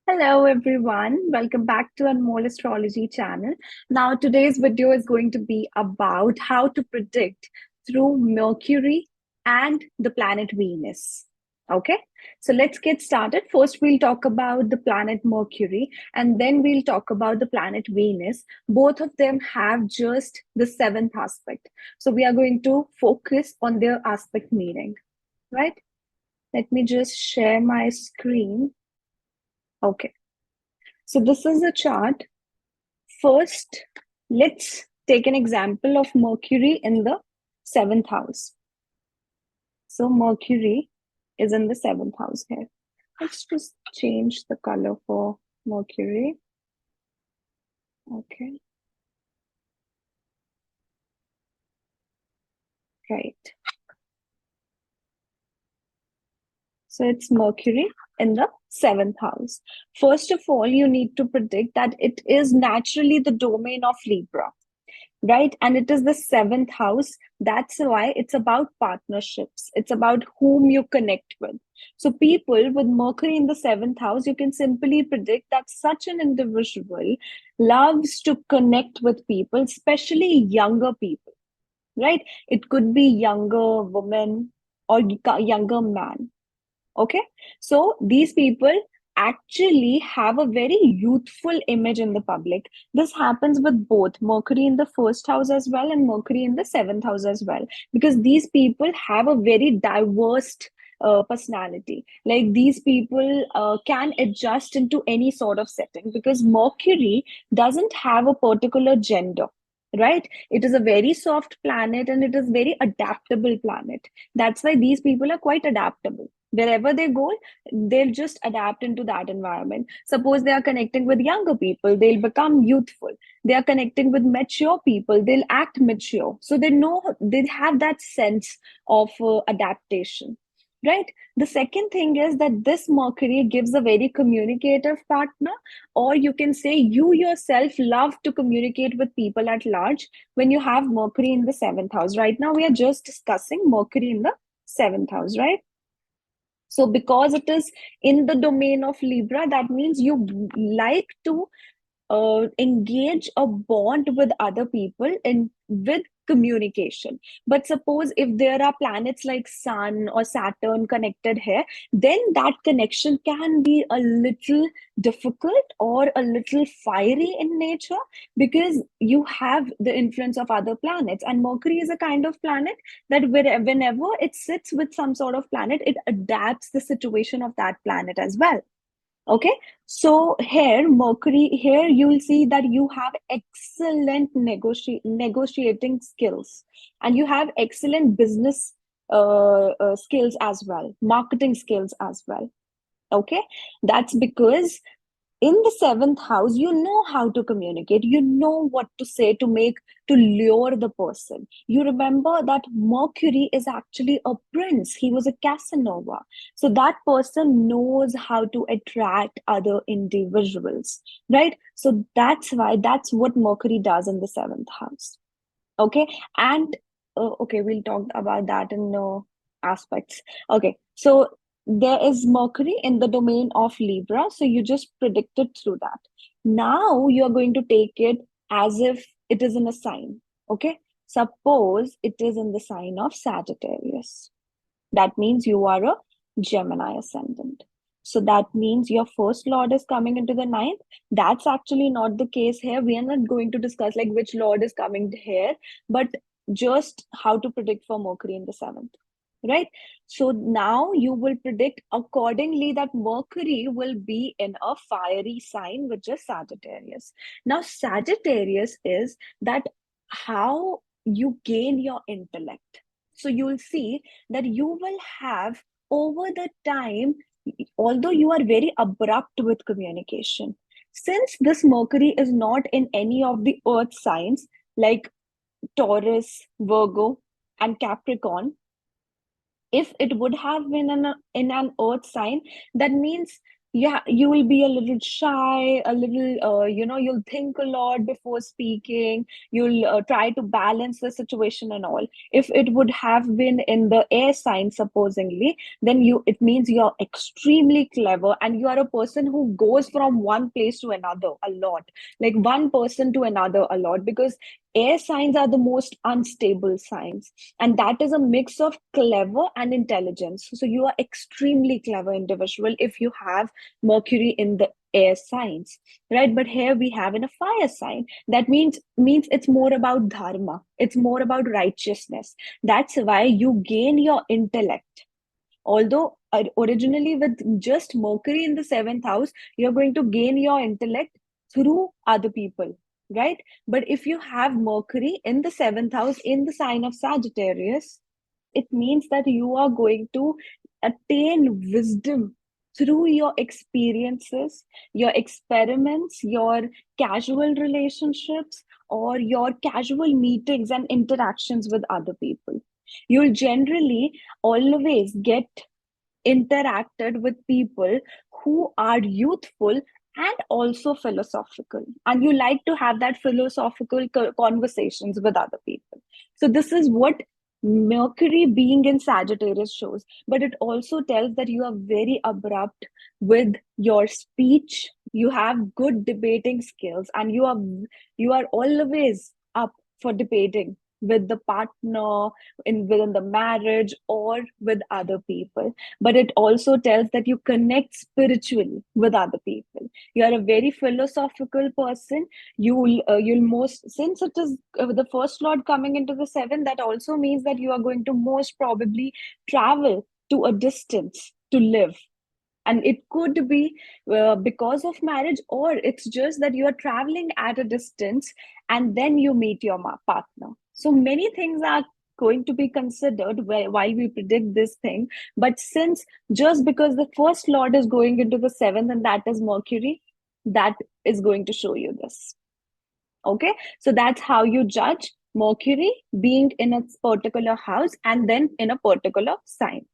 Hello everyone, welcome back to Anmoll Astrology channel. Now today's video is going to be about how to predict through Mercury and the planet Venus. Okay, so let's get started. First we'll talk about the planet Mercury and then we'll talk about the planet Venus. Both of them have just the seventh aspect. So we are going to focus on their aspect meaning, right? Let me just share my screen. Okay. So this is a chart. First, let's take an example of Mercury in the seventh house. So Mercury is in the seventh house here. Let's just change the color for Mercury. Okay. Right. So it's Mercury in the seventh house. First of all, you need to predict that it is naturally the domain of Libra, right? And it is the seventh house. That's why it's about partnerships. It's about whom you connect with. So, people with Mercury in the seventh house, you can simply predict that such an individual loves to connect with people, especially younger people, right? It could be younger women or younger man. Okay. So these people actually have a very youthful image in the public. This happens with both Mercury in the first house as well and Mercury in the seventh house as well, because these people have a very diverse personality. Like these people can adjust into any sort of setting because Mercury doesn't have a particular gender, right? It is a very soft planet and it is very adaptable planet. That's why these people are quite adaptable. Wherever they go, they'll just adapt into that environment. Suppose they are connecting with younger people, they'll become youthful. They are connecting with mature people, they'll act mature. So they know, they have that sense of adaptation, right? The second thing is that this Mercury gives a very communicative partner, or you can say you yourself love to communicate with people at large when you have Mercury in the seventh house. Right now, we are just discussing Mercury in the seventh house, right? So, because it is in the domain of Libra, that means you like to engage a bond with other people and with communication. But suppose if there are planets like Sun or Saturn connected here, then that connection can be a little difficult or a little fiery in nature, because you have the influence of other planets. And Mercury is a kind of planet that whenever it sits with some sort of planet, it adapts the situation of that planet as well. Okay, so here, Mercury, here you'll see that you have excellent negotiating skills and you have excellent business skills as well, marketing skills as well. Okay, that's because in the seventh house, you know how to communicate, you know what to say to make, to lure the person. You remember that Mercury is actually a prince, he was a Casanova. So that person knows how to attract other individuals, right? So that's why, that's what Mercury does in the seventh house. Okay. And okay, we'll talk about that in aspects. Okay, so there is Mercury in the domain of Libra, so you just predicted through that. Now you're going to take it as if it is in a sign. Okay, suppose it is in the sign of Sagittarius. That means you are a Gemini ascendant. So that means your first lord is coming into the ninth. That's actually not the case here. We are not going to discuss like which lord is coming here, but just how to predict for Mercury in the seventh, right? So now you will predict accordingly that Mercury will be in a fiery sign, which is Sagittarius. Now, Sagittarius is that how you gain your intellect. So you'll see that you will have over the time, although you are very abrupt with communication, since this Mercury is not in any of the earth signs like Taurus, Virgo, and Capricorn. If it would have been in an earth sign, that means Yeah, you will be a little shy, a little, you'll think a lot before speaking. You'll try to balance the situation and all. If it would have been in the air sign, supposedly, then it means you're extremely clever and you are a person who goes from one place to another a lot, like one person to another a lot, because air signs are the most unstable signs, and that is a mix of clever and intelligence. So you are extremely clever individual if you have Mercury in the air signs, right? But here we have in a fire sign. That means it's more about dharma. It's more about righteousness. That's why you gain your intellect. Although originally with just Mercury in the seventh house, you're going to gain your intellect through other people, right? But if you have Mercury in the seventh house in the sign of Sagittarius, it means that you are going to attain wisdom through your experiences, your experiments, your casual relationships, or your casual meetings and interactions with other people. You'll generally always get interacted with people who are youthful and also philosophical, and you like to have that philosophical conversations with other people. So this is what Mercury being in Sagittarius shows. But it also tells that you are very abrupt with your speech, you have good debating skills, and you are always up for debating with the partner, within the marriage or with other people. But it also tells that you connect spiritually with other people. You are a very philosophical person. You'll most, since it is the first lord coming into the seven, that also means that you are going to most probably travel to a distance to live. And it could be because of marriage, or it's just that you are traveling at a distance and then you meet your partner. So many things are going to be considered while we predict this thing. But since, just because the first lord is going into the seventh, and that is Mercury, that is going to show you this. Okay, so that's how you judge Mercury being in a particular house and then in a particular sign.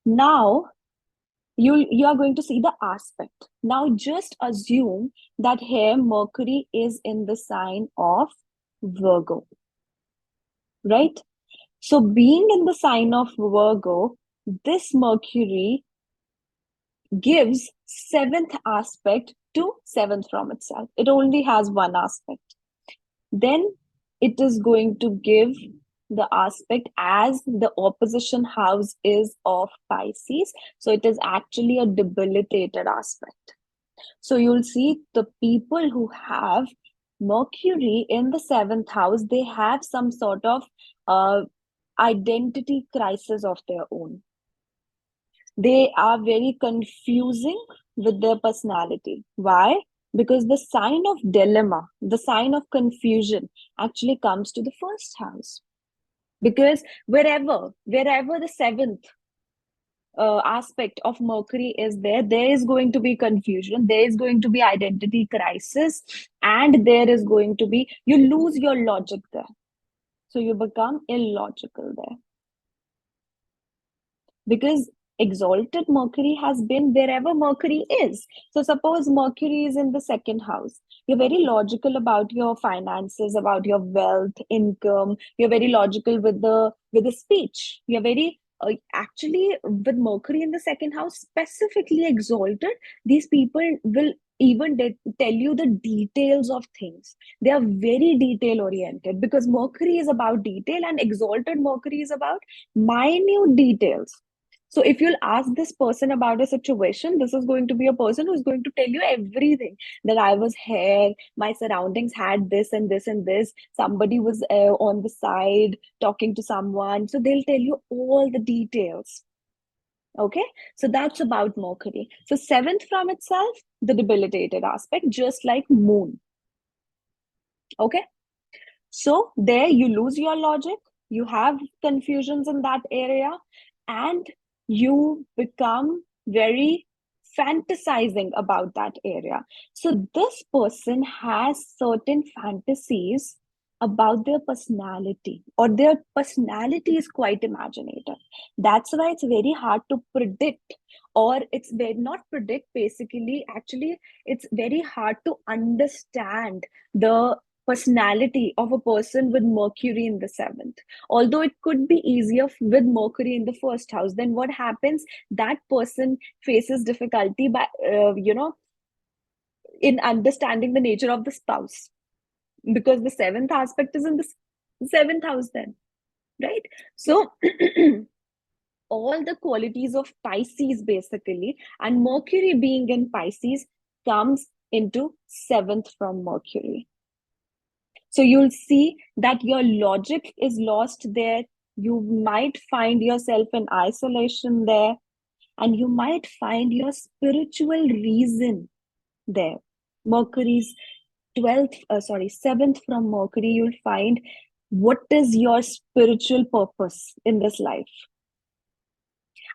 Now you are going to see the aspect. Now just assume that here Mercury is in the sign of Virgo, right? So being in the sign of Virgo, this Mercury gives seventh aspect to seventh from itself. It only has one aspect. Then it is going to give the aspect as the opposition house is of Pisces. So it is actually a debilitated aspect. So you'll see the people who have Mercury in the seventh house, they have some sort of uh, identity crisis of their own. They are very confusing with their personality. Why? Because the sign of dilemma, the sign of confusion, actually comes to the first house. Because wherever the seventh aspect of Mercury is there, there is going to be confusion, there is going to be identity crisis, and there is going to be, you lose your logic there. So you become illogical there. Because exalted Mercury has been wherever Mercury is. So suppose Mercury is in the second house. You're very logical about your finances, about your wealth, income. You're very logical with the speech. You're very actually, with Mercury in the second house, specifically exalted, these people will even tell you the details of things. They are very detail oriented because Mercury is about detail, and exalted Mercury is about minute details. So if you'll ask this person about a situation, this is going to be a person who's going to tell you everything, that I was here, my surroundings had this and this and this, somebody was on the side talking to someone. So they'll tell you all the details. Okay, so that's about Mercury. So seventh from itself, the debilitated aspect, just like moon. Okay, so there you lose your logic, you have confusions in that area, and you become very fantasizing about that area. So this person has certain fantasies about their personality, or their personality is quite imaginative. That's why it's very hard to predict, or it's very not predict, basically, actually, it's very hard to understand the personality of a person with Mercury in the seventh. Although it could be easier with Mercury in the first house, then what happens? That person faces difficulty by, in understanding the nature of the spouse, because the seventh aspect is in the seventh house then, right? So all the qualities of Pisces basically, and Mercury being in Pisces comes into seventh from Mercury. So you'll see that your logic is lost there. You might find yourself in isolation there, and you might find your spiritual reason there. Mercury's 12th, seventh from Mercury, you'll find what is your spiritual purpose in this life.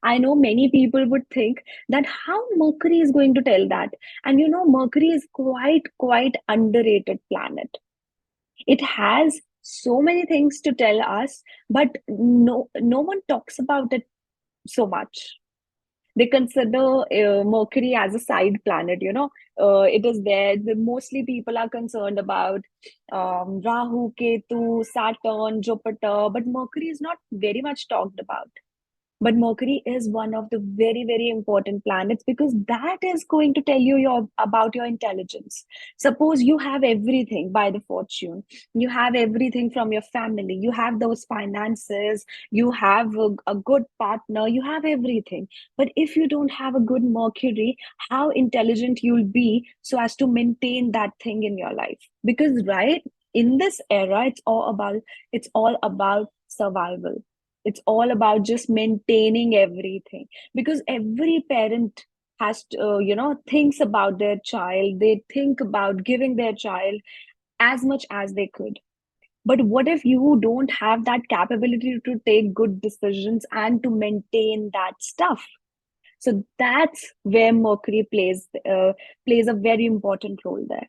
I know many people would think that how Mercury is going to tell that. And Mercury is quite underrated planet. It has so many things to tell us, but no one talks about it so much. They consider Mercury as a side planet. It is there. Mostly people are concerned about Rahu, Ketu, Saturn, Jupiter, but Mercury is not very much talked about. But Mercury is one of the very, very important planets, because that is going to tell you about your intelligence. Suppose you have everything by the fortune, you have everything from your family, you have those finances, you have a good partner, you have everything. But if you don't have a good Mercury, how intelligent you'll be so as to maintain that thing in your life? Because right in this era, it's all about survival. It's all about just maintaining everything, because every parent has to, thinks about their child. They think about giving their child as much as they could. But what if you don't have that capability to take good decisions and to maintain that stuff? So that's where Mercury plays a very important role there.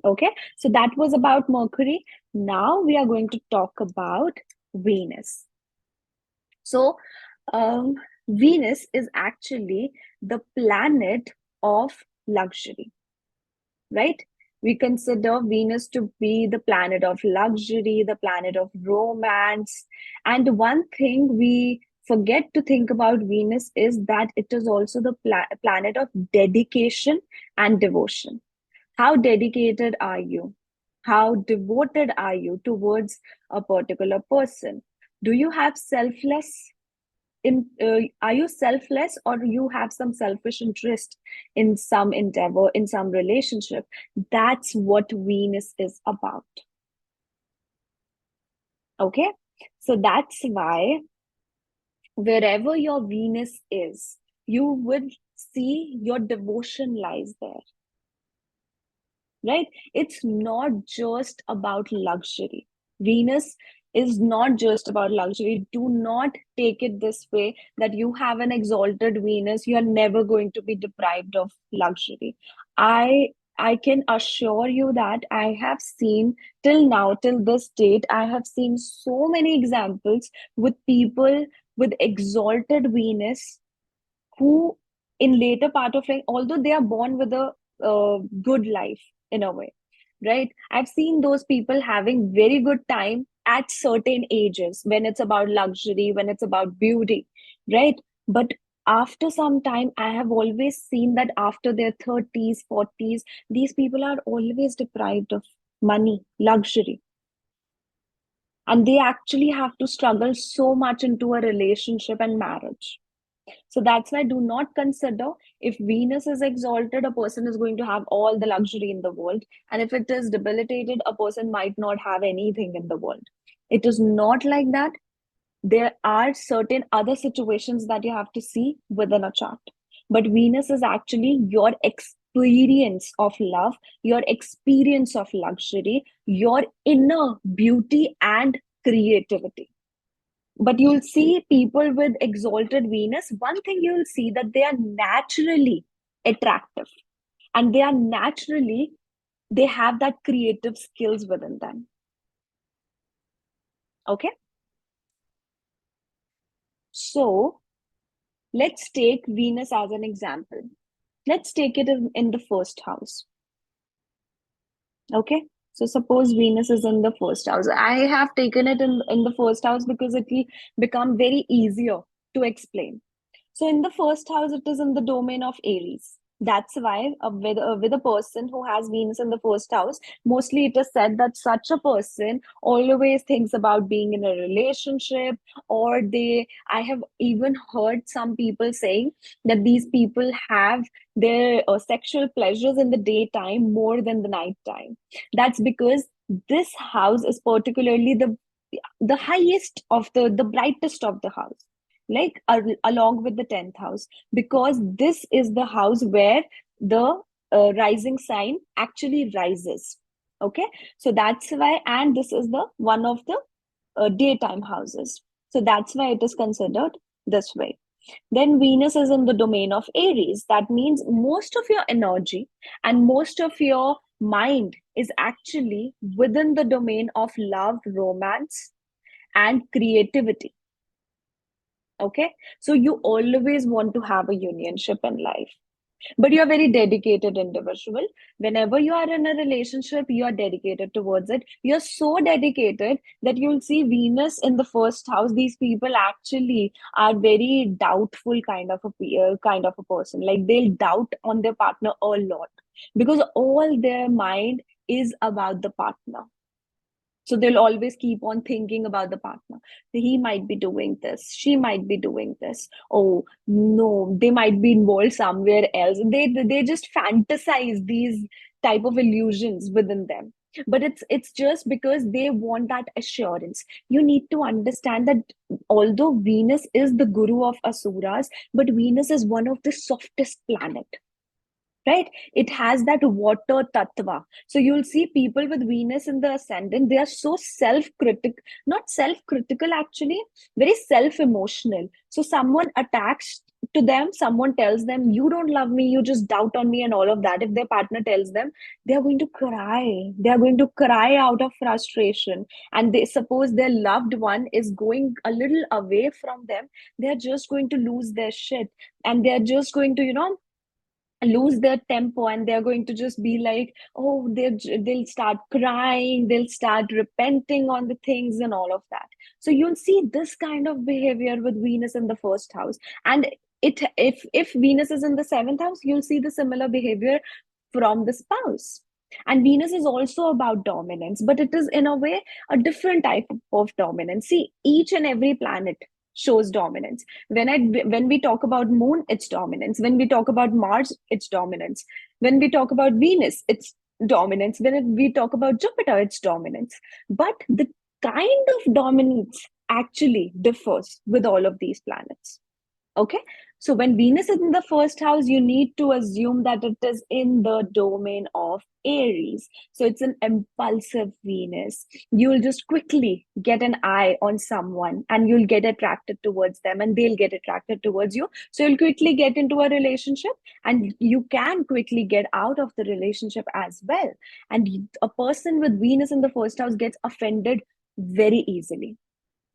Okay, so that was about Mercury. Now we are going to talk about Venus. So, um, Venus is actually the planet of luxury, right? We consider Venus to be the planet of luxury, the planet of romance. And one thing we forget to think about Venus is that it is also the planet of dedication and devotion. How dedicated are you? How devoted are you towards a particular person? Do you have selfless are you selfless, or you have some selfish interest in some endeavor, in some relationship? That's what Venus is about. Okay, so that's why wherever your Venus is, you would see your devotion lies there, right? It's not just about luxury. Venus is not just about luxury. Do not take it this way that you have an exalted Venus, you are never going to be deprived of luxury. I can assure you that I have seen, till now, till this date, I have seen so many examples with people with exalted Venus who in later part of life, although they are born with a good life in a way, right? I've seen those people having very good time at certain ages, when it's about luxury, when it's about beauty, right? But after some time, I have always seen that after their 30s, 40s, these people are always deprived of money, luxury, and they actually have to struggle so much into a relationship and marriage. So that's why do not consider, if Venus is exalted, a person is going to have all the luxury in the world. And if it is debilitated, a person might not have anything in the world. It is not like that. There are certain other situations that you have to see within a chart. But Venus is actually your experience of love, your experience of luxury, your inner beauty and creativity. But you'll see people with exalted Venus, one thing you'll see that they are naturally attractive, and they have that creative skills within them. Okay. So let's take Venus as an example. Let's take it in the first house. Okay. So suppose Venus is in the first house. I have taken it in the first house because it will become very easier to explain. So in the first house, it is in the domain of Aries. That's why with a person who has Venus in the first house, mostly it is said that such a person always thinks about being in a relationship, or I have even heard some people saying that these people have their sexual pleasures in the daytime more than the nighttime. That's because this house is particularly the highest of the brightest of the house, like along with the 10th house, because this is the house where the rising sign actually rises. Okay. So that's why, and this is the one of the daytime houses, so that's why it is considered this way. Then Venus is in the domain of Aries. That means most of your energy and most of your mind is actually within the domain of love, romance, and creativity. Okay. So you always want to have a unionship in life, but you're a very dedicated individual. Whenever you are in a relationship, you are dedicated towards it. You're so dedicated that you'll see Venus in the first house. These people actually are very doubtful kind of a person. Like they'll doubt on their partner a lot because all their mind is about the partner. So they'll always keep on thinking about the partner. He might be doing this. She might be doing this. Oh no, they might be involved somewhere else. They just fantasize these type of illusions within them. But it's just because they want that assurance. You need to understand that although Venus is the guru of Asuras, but Venus is one of the softest planet, right? It has that water tattva. So you'll see people with Venus in the ascendant, they are so not self-critical actually, very self-emotional. So someone attacks to them, someone tells them, you don't love me, you just doubt on me, and all of that. If their partner tells them, they are going to cry. They are going to cry out of frustration. And they suppose their loved one is going a little away from them, they are just going to lose their shit. And they are just going to, lose their tempo, and they're going to just be like, oh, they'll start crying, they'll start repenting on the things and all of that. So you'll see this kind of behavior with Venus in the first house. And if Venus is in the seventh house, you'll see the similar behavior from the spouse. And Venus is also about dominance, but it is in a way a different type of dominance. See, each and every planet shows dominance. When we talk about moon, it's dominance. When we talk about Mars, it's dominance. When we talk about Venus, it's dominance. We talk about Jupiter, it's dominance. But the kind of dominance actually differs with all of these planets. Okay. So when Venus is in the first house, you need to assume that it is in the domain of Aries. So it's an impulsive Venus. You'll just quickly get an eye on someone and you'll get attracted towards them and they'll get attracted towards you. So you'll quickly get into a relationship and you can quickly get out of the relationship as well. And a person with Venus in the first house gets offended very easily.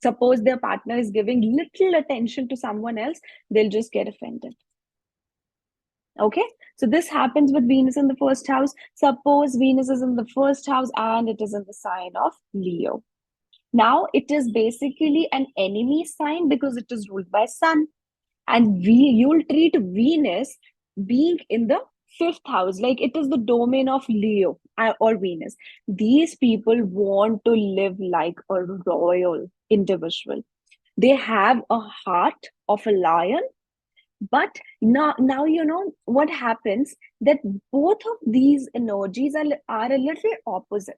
Suppose their partner is giving little attention to someone else, they'll just get offended. Okay, so this happens with Venus in the first house. Suppose Venus is in the first house and it is in the sign of Leo. Now it is basically an enemy sign because it is ruled by Sun. And you'll treat Venus being in the fifth house like it is the domain of Leo or Venus. These people want to live like a royal individual. They have a heart of a lion, but now you know what happens, that both of these energies are a little opposite,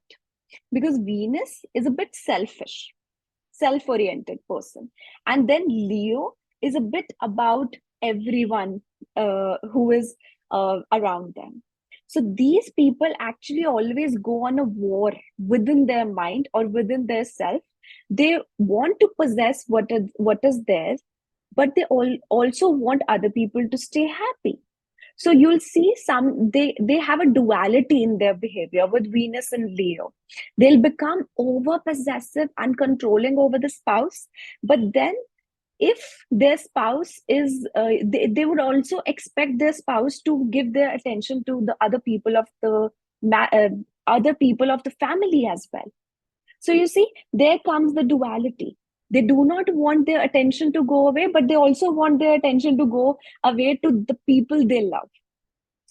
because Venus is a bit selfish, self-oriented person, and then Leo is a bit about everyone who is around them. So these people actually always go on a war within their mind or within their self. They want to possess what is theirs, but they also want other people to stay happy. So you'll see they have a duality in their behavior with Venus and Leo. They'll become over possessive and controlling over the spouse, but then if their spouse is they would also expect their spouse to give their attention to the other people of the other people of the family as well. So you see, there comes the duality. They do not want their attention to go away, but they also want their attention to go away to the people they love.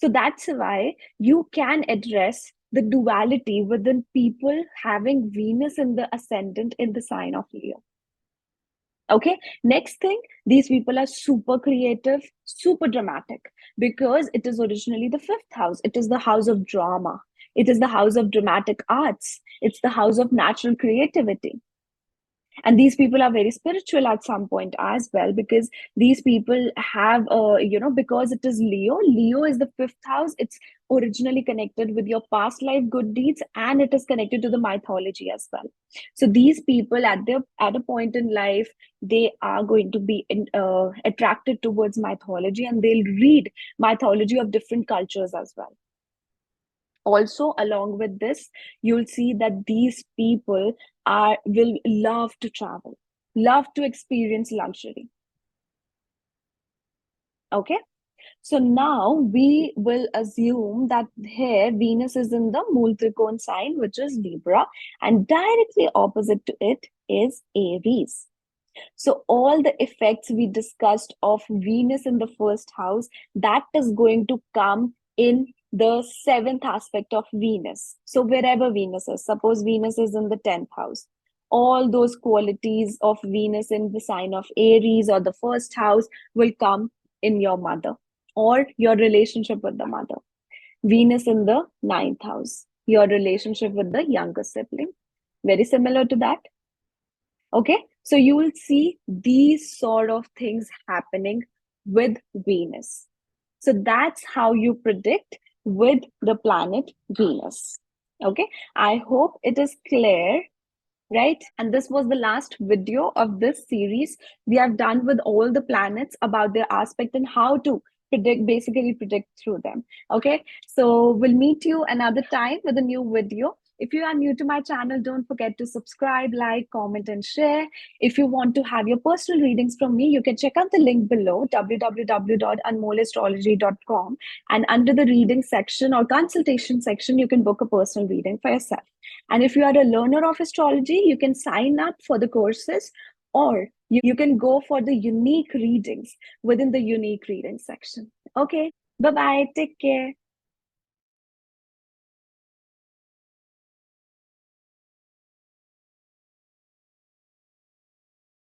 So that's why you can address the duality within people having Venus in the ascendant in the sign of Leo. Okay, next thing, these people are super creative, super dramatic, because it is originally the fifth house. It is the house of drama. It is the house of dramatic arts. It's the house of natural creativity. And these people are very spiritual at some point as well, because these people have because it is Leo is the fifth house. It's originally connected with your past life good deeds, and it is connected to the mythology as well. So these people at a point in life, they are going to be attracted towards mythology, and they'll read mythology of different cultures as well. Also, along with this, you'll see that these people will love to travel, love to experience luxury. Okay, so now we will assume that here Venus is in the Mool Trikon sign, which is Libra, and directly opposite to it is Aries. So all the effects we discussed of Venus in the first house, that is going to come in the seventh aspect of Venus. So wherever Venus is, suppose Venus is in the 10th house, all those qualities of Venus in the sign of Aries or the first house will come in your mother or your relationship with the mother. Venus in the 9th house, your relationship with the younger sibling. Very similar to that. Okay, so you will see these sort of things happening with Venus. So that's how you predict with the planet Venus. Okay, I hope it is clear, right? And this was the last video of this series. We have done with all the planets about their aspect and how to basically predict through them. Okay, so we'll meet you another time with a new video. If you are new to my channel, don't forget to subscribe, like, comment, and share. If you want to have your personal readings from me, you can check out the link below, www.anmollastrology.com. And under the reading section or consultation section, you can book a personal reading for yourself. And if you are a learner of astrology, you can sign up for the courses, or you can go for the unique readings within the unique reading section. Okay, bye-bye. Take care.